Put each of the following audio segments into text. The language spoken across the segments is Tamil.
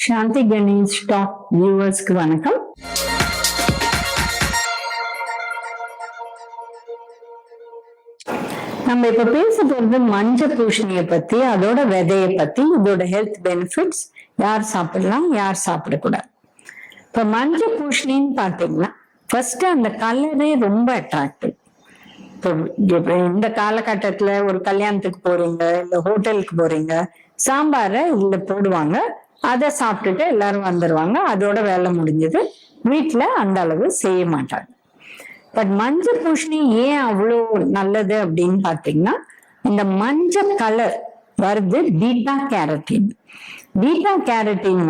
சாந்தி கணேஷ் டாக் வியூவர்ஸ்க்கு வணக்கம். நம்ம இப்ப பேச போறது மஞ்சள் பூசணியை பத்தி, அதோட விதையை பத்தி, இதோட ஹெல்த் பெனிஃபிட்ஸ், யார் சாப்பிடலாம் யார் சாப்பிடக்கூடாது. இப்ப மஞ்சள் பூசணின்னு பாத்தீங்கன்னா ஃபர்ஸ்ட் அந்த கலரே ரொம்ப அட்ராக்டிவ். இப்போ இந்த காலகட்டத்துல ஒரு கல்யாணத்துக்கு போறீங்க, இல்ல ஹோட்டலுக்கு போறீங்க, சாம்பாரை இதுல போடுவாங்க, அதை சாப்பிட்டுட்டு எல்லாரும் வந்துடுவாங்க, அதோட வேலை முடிஞ்சது. வீட்டுல அந்த அளவு செய்ய மாட்டாங்க. பட் மஞ்சள் பூசணி ஏன் அவ்வளோ நல்லது அப்படின்னு பாத்தீங்கன்னா, இந்த மஞ்சள் கலர் வருது beta carotene. Beta carotene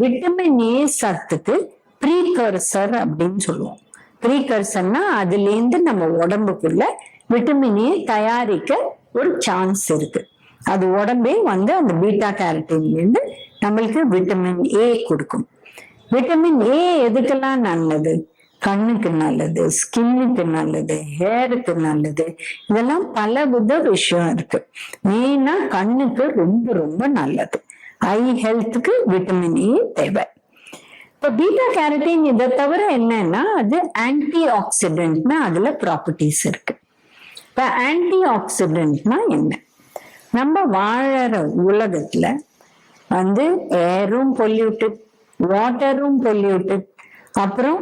vitamin A சத்துக்கு ப்ரீகர்சர் அப்படின்னு சொல்லுவோம். ப்ரீகர்சர்னா அதுல இருந்து நம்ம உடம்புக்குள்ள விட்டமின் ஏ தயாரிக்க ஒரு சான்ஸ் இருக்கு. அது உடம்பே அந்த பீட்டா கேரட்டின்ல இருந்து நம்மளுக்கு விட்டமின் ஏ கொடுக்கும். விட்டமின் ஏ எதுக்கெல்லாம் நல்லது? கண்ணுக்கு நல்லது, ஸ்கின்னுக்கு நல்லது, ஹேருக்கு நல்லது. இதெல்லாம் பல வித விஷயம் இருக்கு. மெயினா கண்ணுக்கு ரொம்ப ரொம்ப நல்லது. ஐ ஹெல்த்துக்கு விட்டமின் ஏ தேவை. இப்ப பீட்டா கேரட்டின் இதை தவிர என்னன்னா, அது ஆன்டி ஆக்சிடென்ட்னா அதுல ப்ராப்பர்ட்டிஸ் இருக்கு. இப்ப ஆன்டி ஆக்சிடென்ட்னா என்ன? நம்ம வாழற உலகத்துல ஏரும் பொல்யூட்டட், வாட்டரும் பொல்யூட்டட், அப்புறம்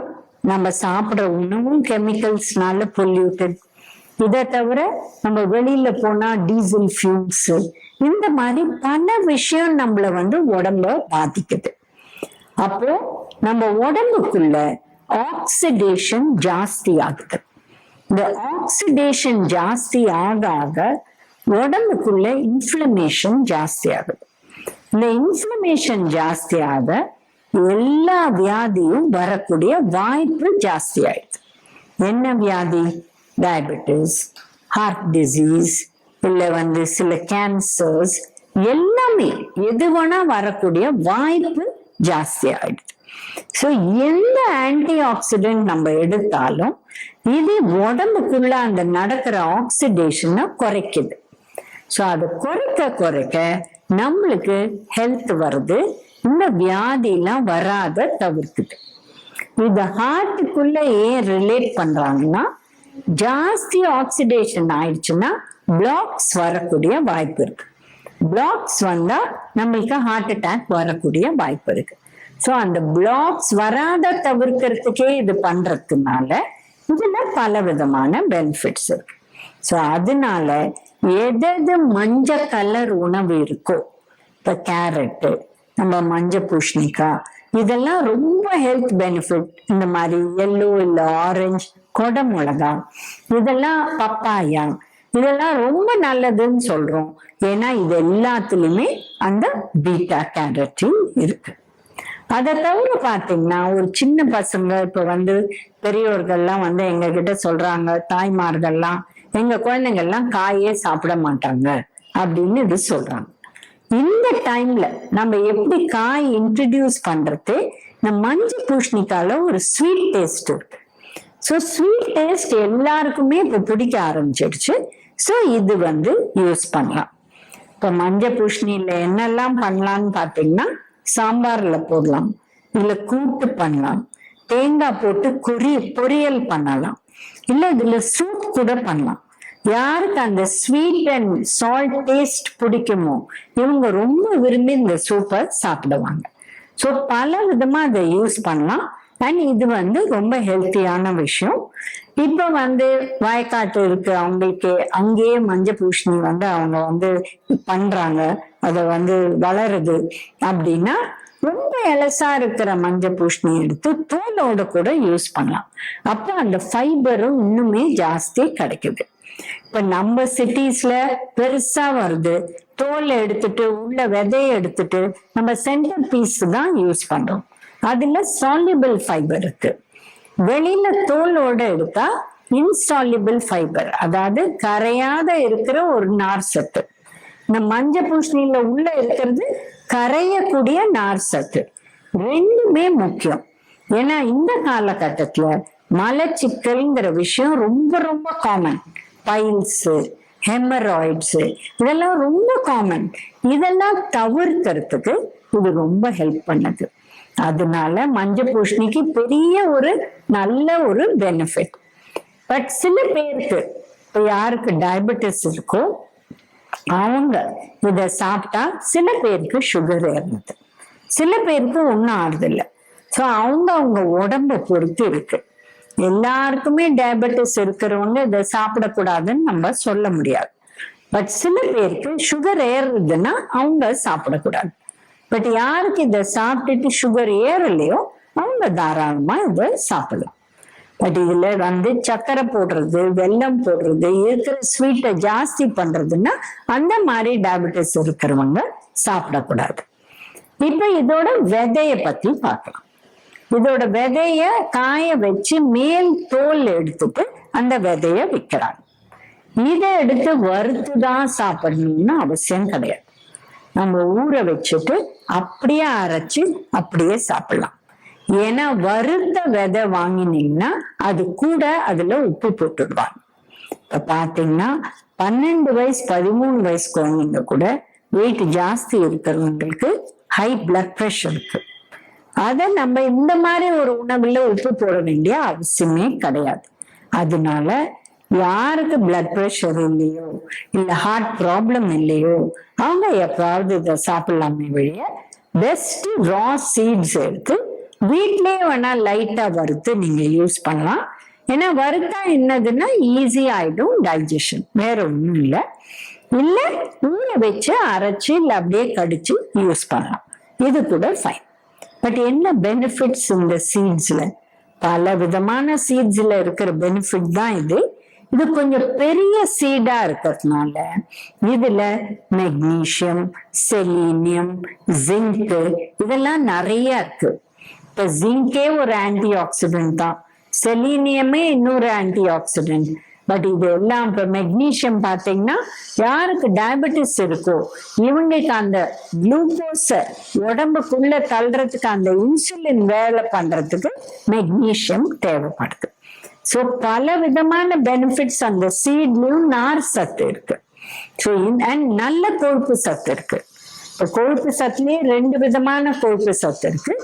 நம்ம சாப்பிடுற உணவும் கெமிக்கல்ஸ்னால பொல்யூட்டட். இதை தவிர நம்ம வெளியில போனா டீசல் ஃபியூம்ஸ், இந்த மாதிரி பல விஷயம் நம்மள உடம்ப பாதிக்குது. அப்போ நம்ம உடம்புக்குள்ள ஆக்சிடேஷன் ஜாஸ்தி ஆகுது. இந்த ஆக்சிடேஷன் ஜாஸ்தி ஆக ஆக உடம்புக்குள்ள இன்ஃப்ளமேஷன் ஜாஸ்தி ஆகுது. இந்த இன்ஃப்ளமேஷன் ஜாஸ்தி ஆக எல்லா வியாதியும் வரக்கூடிய வாய்ப்பு ஜாஸ்தி ஆயிடுது. என்ன வியாதி? டயபெட்டிஸ், ஹார்ட் டிசீஸ், இல்ல சில கேன்சர்ஸ், எல்லாமே எது வேணா வரக்கூடிய வாய்ப்பு ஜாஸ்தி ஆயிடுது. ஸோ எந்த ஆன்டி ஆக்சிடென்ட் நம்ம எடுத்தாலும் இது உடம்புக்குள்ள அந்த நடக்கிற ஆக்சிடேஷனை குறைக்குது. ஸோ அதை குறைக்க குறைக்க நம்மளுக்கு ஹெல்த் வருது, இந்த வியாதி எல்லாம் வராத தவிர்க்குது. இது ஹார்ட்டுக்குள்ள ஏன் ரிலேட் பண்றாங்கன்னா, ஜாஸ்தி ஆக்சிடேஷன் ஆயிடுச்சுன்னா பிளாக்ஸ் வரக்கூடிய வாய்ப்பு இருக்கு. பிளாக்ஸ் வந்தா நம்மளுக்கு ஹார்ட் அட்டாக் வரக்கூடிய வாய்ப்பு இருக்கு. ஸோ அந்த பிளாக்ஸ் வராத தவிர்க்கிறதுக்கே இது பண்றதுனால இதுல பல விதமான பெனிஃபிட்ஸ் இருக்கு. ஸோ அதனால எது மஞ்சள் கலர் உணவு இருக்கோ, இப்ப கேரட்டு, நம்ம மஞ்சள் பூசணிக்காய், இதெல்லாம் ரொம்ப ஹெல்த் பெனிஃபிட். இந்த மாதிரி எல்லோ இல்ல ஆரஞ்சு, கொடை மிளகா, இதெல்லாம் பப்பாயா, இதெல்லாம் ரொம்ப நல்லதுன்னு சொல்றோம். ஏன்னா இது எல்லாத்துலயுமே அந்த பீட்டா கேரட்டின் இருக்கு. அதை தவிர பாத்தீங்கன்னா, ஒரு சின்ன பசங்க இப்ப பெரியோர்கள்லாம் எங்க கிட்ட சொல்றாங்க, தாய்மார்கள்லாம், எங்க குழந்தைங்கள்லாம் காயே சாப்பிட மாட்டாங்க அப்படின்னு இது சொல்றாங்க. இந்த டைம்ல நம்ம எப்படி காய் இன்ட்ரடியூஸ் பண்றது? இந்த மஞ்சள் பூசணிக்கால ஒரு ஸ்வீட் டேஸ்ட் இருக்கு. ஸோ ஸ்வீட் டேஸ்ட் எல்லாருக்குமே இப்ப பிடிக்க ஆரம்பிச்சிடுச்சு. ஸோ இது யூஸ் பண்ணலாம். இப்ப மஞ்சள் பூசணியில என்னெல்லாம் பண்ணலாம்னு பாத்தீங்கன்னா, சாம்பார்ல போடலாம், இல்ல கூட்டு பண்ணலாம், தேங்காய் போட்டு பொரியல் பண்ணலாம், இல்ல இதுல சூப் கூட பண்ணலாம். யாருக்கு அந்த ஸ்வீட் அண்ட் சால்ட் டேஸ்ட் பிடிக்குமோ இவங்க ரொம்ப விரும்பி இந்த சூப்பை சாப்பிடுவாங்க. ஸோ பல விதமா அதை யூஸ் பண்ணலாம். அண்ட் இது ரொம்ப ஹெல்த்தியான விஷயம். இப்ப வயக்காட்டு இருக்கு அவங்களுக்கு, அங்கேயே மஞ்சள் பூசணி அவங்க பண்றாங்க, அதை வளருது அப்படின்னா ரொம்ப எலசா இருக்கிற மஞ்சள் பூசணி எடுத்து தோலோட கூட யூஸ் பண்ணலாம். அப்ப அந்த ஃபைபரும் இன்னுமே ஜாஸ்தி கிடைக்குது. இப்ப நம்ம சிட்டிஸ்ல பெருசா வருது, தோலை எடுத்துட்டு உள்ள விதையை எடுத்துட்டு நம்ம சென்டர் பீஸ் தான் யூஸ் பண்றோம். அதுல சால்யூபிள் ஃபைபர் இருக்கு. வெளியில தோலோட எடுத்தா இன்சால்யூபிள் ஃபைபர், அதாவது கரையாத இருக்கிற ஒரு நார் சத்து. இந்த மஞ்சள் பூசணியில உள்ள இருக்கிறது கரையக்கூடிய நார் சத்து. ரெண்டுமே முக்கியம். ஏன்னா இந்த காலகட்டத்துல மலச்சிக்கல்ங்கிற விஷயம் ரொம்ப ரொம்ப காமன். பைல்ஸ், ஹெமராய்ட்ஸ், இதெல்லாம் ரொம்ப காமன். இதெல்லாம் தவிர்க்கிறதுக்கு இது ரொம்ப ஹெல்ப் பண்ணுது. அதனால மஞ்சள் பூசணிக்கு பெரிய ஒரு நல்ல ஒரு பெனிஃபிட். பட் சில பேருக்கு, இப்போ யாருக்கு டயபெட்டிஸ் இருக்கோ அவங்க இத சாப்பிட்டா சில பேருக்கு சுகர் ஏறுது, சில பேருக்கு ஒன்றும் ஆறுதில்லை. ஸோ அவங்க உடம்ப பொறுத்து இருக்கு. எல்லாருக்குமே டயபெட்டிஸ் இருக்கிறவங்க இதை சாப்பிடக்கூடாதுன்னு நம்ம சொல்ல முடியாது. பட் சில பேருக்கு சுகர் ஏறுறதுன்னா அவங்க சாப்பிடக்கூடாது. பட் யாருக்கு இதை சாப்பிட்டுட்டு சுகர் ஏறலையோ அவங்க தாராளமா இதை சாப்பிடலாம். பட் இதுல சர்க்கரை போடுறது, வெல்லம் போடுறது, இருக்கிற ஸ்வீட்டை ஜாஸ்தி பண்றதுன்னா அந்த மாதிரி டயபெட்டிஸ் இருக்கிறவங்க சாப்பிடக்கூடாது. இப்ப இதோட விதைய பத்தி பார்க்கலாம். இதோட விதைய காய வச்சு மேல் தோல் எடுத்துட்டு அந்த விதைய விற்கிறாங்க. இதை எடுத்து வறுத்துதான் சாப்பிடணும்னு அவசியம் கிடையாது. நம்ம ஊற வச்சுட்டு அப்படியே அரைச்சு அப்படியே சாப்பிடலாம். ஏன்னா வறுத்த விதை வாங்கினீங்கன்னா அது கூட அதுல உப்பு போட்டுடுவாங்க. இப்ப பாத்தீங்கன்னா 12 வயசு 13 வயசு குழந்தைங்க கூட வெயிட் ஜாஸ்தி இருக்கிறவங்களுக்கு ஹை பிளட் ப்ரெஷர் இருக்கு. அத நம்ம இந்த மாதிரி ஒரு உணவுல உப்பு போட வேண்டிய அவசியமே கிடையாது. அதனால யாருக்கு பிளட் ப்ரெஷர் இல்லையோ இல்ல ஹார்ட் ப்ராப்ளம் இல்லையோ அவங்க எப்பாவது இதை சாப்பிடலாமே வழிய பெஸ்ட் ரா சீட்ஸ் எடுத்து வீட்லயே வேணா லைட்டா வறுத்து நீங்க யூஸ் பண்ணலாம். ஏன்னா வறுத்தா என்னதுன்னா ஈஸி ஆயிடும் டைஜஷன், வேற ஒண்ணும் இல்லை. இல்ல ஊற வச்சு அரைச்சு இல்ல அப்படியே கடிச்சு யூஸ் பண்ணலாம், இது கூட ஃபைன். பட் என்ன பெனிஃபிட்ஸ் இந்த சீட்ஸ்ல? பல விதமான சீட்ஸ்ல இருக்கிற பெனிஃபிட் தான் இது. இது கொஞ்சம் பெரிய சீடா இருக்கிறதுனால இதுல மெக்னீசியம், செலீனியம், ஜிங்க் இதெல்லாம் நிறைய இருக்கு. இப்ப ஜிங்கே ஒரு ஆன்டி ஆக்சிடென்ட் தான், செலீனியமே இன்னொரு ஆன்டி ஆக்சிடென்ட். பட் இது எல்லாம் இப்ப மெக்னீசியம் பாத்தீங்கன்னா யாருக்கு டயபெட்டிஸ் இருக்கோ இவங்களுக்கு அந்த குளுக்கோஸ உடம்புக்குள்ள தள்ளுறதுக்கு அந்த இன்சுலின் வேலை பண்றதுக்கு மெக்னீசியம் தேவைப்படுது. ஸோ பல விதமான பெனிஃபிட்ஸ் அந்த சீட்லயும் நார் சத்து இருக்கு. ஸோ அண்ட் நல்ல கொழுப்பு சத்து இருக்கு. இப்போ கொழுப்பு சத்துலயே 2 விதமான கொழுப்பு சத்து இருக்கு.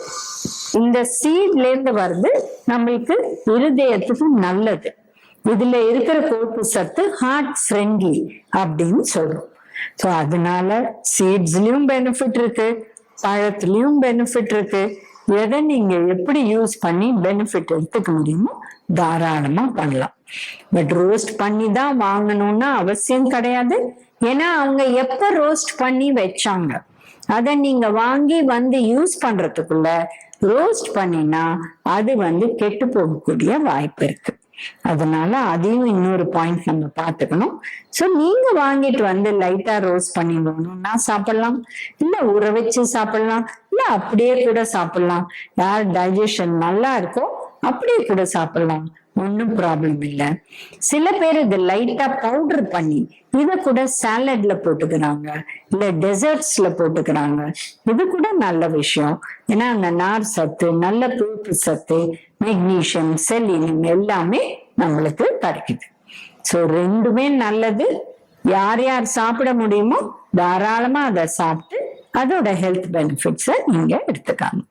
இந்த சீட்ல இருந்து வருது நம்மளுக்கு இருதயத்துக்கு நல்லது. இதுல இருக்கிற கொழுப்பு சத்து ஹார்ட் ஃப்ரெண்ட்லி அப்படின்னு சொல்றோம். ஸோ அதனால சீட்ஸ்லயும் பெனிஃபிட் இருக்கு, பழத்துலயும் பெனிஃபிட் இருக்கு. எதை நீங்க எப்படி யூஸ் பண்ணி பெனிஃபிட் எடுத்துக்க முடியுமோ தாராளமா பண்ணலாம். பட் ரோஸ்ட் பண்ணி தான் வாங்கணும்னா அவசியம் கிடையாது. ஏன்னா அவங்க எப்ப ரோஸ்ட் பண்ணி வச்சாங்க அதை நீங்க வாங்கி யூஸ் பண்றதுக்குள்ள ரோஸ்ட் பண்ணினா அது கெட்டு போகக்கூடிய வாய்ப்பு இருக்கு. அதனால அதையும் இன்னொரு பாயிண்ட் நம்ம பார்த்துக்கணும். ஸோ நீங்க வாங்கிட்டு லைட்டா ரோஸ்ட் பண்ணி வேணும்னா சாப்பிடலாம், இல்ல ஊற வச்சு சாப்பிடலாம், இல்ல அப்படியே கூட சாப்பிடலாம். யார் டைஜஷன் நல்லா இருக்கோ அப்படியே கூட சாப்பிடலாம், ஒன்னும் ப்ராப்ளம் இல்லை. சில பேர் இது லைட்டா பவுடர் பண்ணி இதை கூட சாலட்ல போட்டுக்கிறாங்க, இல்ல டெசர்ட்ஸ்ல போட்டுக்கிறாங்க. இது கூட நல்ல விஷயம். ஏன்னா அந்த நார் சத்து, நல்ல கொழுப்பு சத்து, மெக்னீசியம், செலீனியம் எல்லாமே நம்மளுக்கு கிடைக்குது. ஸோ ரெண்டுமே நல்லது. யார் யார் சாப்பிட முடியுமோ தாராளமா அதை சாப்பிட்டு அதோட ஹெல்த் பெனிஃபிட்ஸை நீங்க எடுத்துக்காங்க.